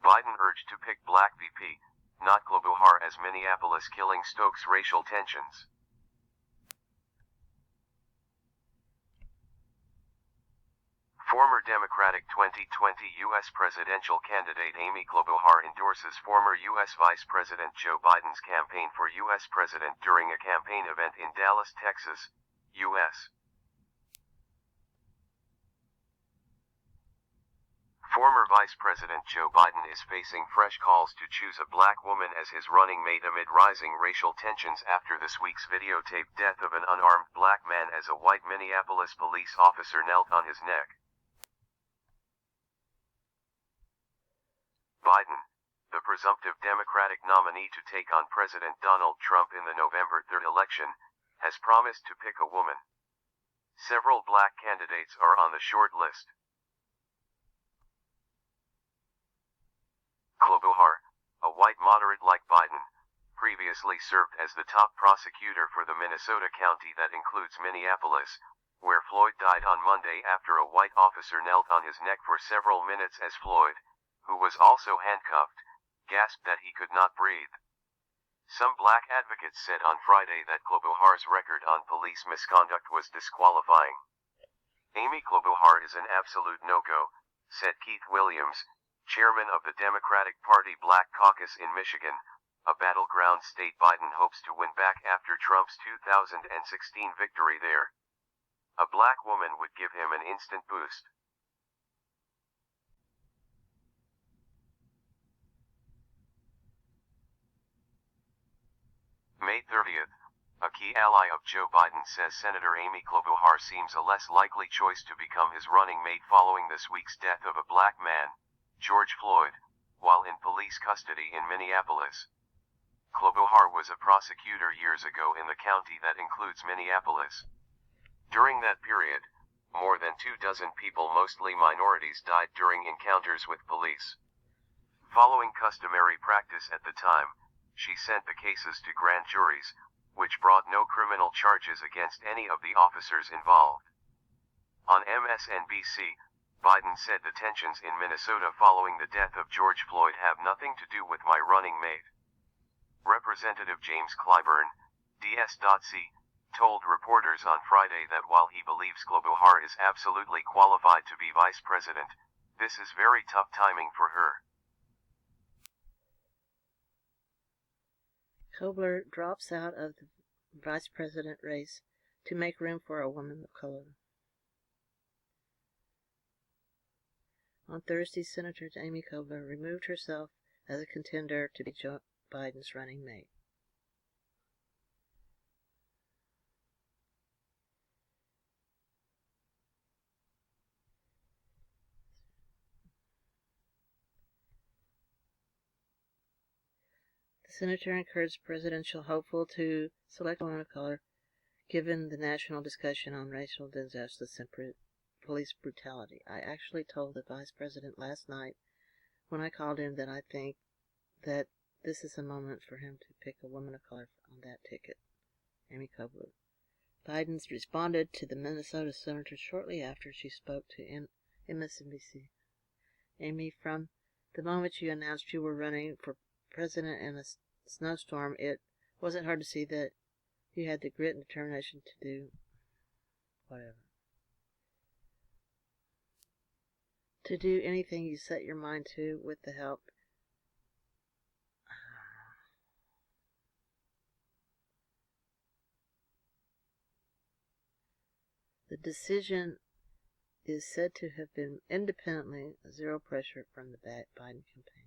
Biden urged to pick black VP, not Klobuchar, as Minneapolis killing stokes racial tensions. Former Democratic 2020 U.S. presidential candidate Amy Klobuchar endorses former U.S. Vice President Joe Biden's campaign for U.S. President during a campaign event in Dallas, Texas, U.S. Former Vice President Joe Biden is facing fresh calls to choose a black woman as his running mate amid rising racial tensions after this week's videotaped death of an unarmed black man as a white Minneapolis police officer knelt on his neck. Biden, the presumptive Democratic nominee to take on President Donald Trump in the November 3rd election, has promised to pick a woman. Several black candidates are on the short list. Klobuchar, a white moderate like Biden, previously served as the top prosecutor for the Minnesota county that includes Minneapolis, where Floyd died on Monday after a white officer knelt on his neck for several minutes as Floyd, who was also handcuffed, gasped that he could not breathe. Some black advocates said on Friday that Klobuchar's record on police misconduct was disqualifying. Amy Klobuchar is an absolute no-go, said Keith Williams, chairman of the Democratic Party Black Caucus in Michigan, a battleground state Biden hopes to win back after Trump's 2016 victory there. A black woman would give him an instant boost. May 30th, a key ally of Joe Biden says Senator Amy Klobuchar seems a less likely choice to become his running mate following this week's death of a black man, George Floyd, while in police custody in Minneapolis. Klobuchar was a prosecutor years ago in the county that includes Minneapolis. During that period, more than 24 people, mostly minorities, died during encounters with police. Following customary practice at the time, she sent the cases to grand juries, which brought no criminal charges against any of the officers involved. On MSNBC, Biden said the tensions in Minnesota following the death of George Floyd have nothing to do with my running mate. Representative James Clyburn, D-S.C, told reporters on Friday that while he believes Klobuchar is absolutely qualified to be vice president, this is very tough timing for her. Klobuchar drops out of the vice president race to make room for a woman of color. On Thursday, Senator Amy Klobuchar removed herself as a contender to be Joe Biden's running mate. The senator encouraged presidential hopeful to select a woman of color, given the national discussion on racial injustice and police brutality. I actually told the vice president last night when I called him that I think that this is a moment for him to pick a woman of color on that ticket. Amy Klobuchar. Biden responded to the Minnesota senator shortly after she spoke to MSNBC. Amy, from the moment you announced you were running for president in a snowstorm, it wasn't hard to see that you had the grit and determination to do whatever. To do anything you set your mind to with the help. The decision is said to have been independently, zero pressure from the Biden campaign.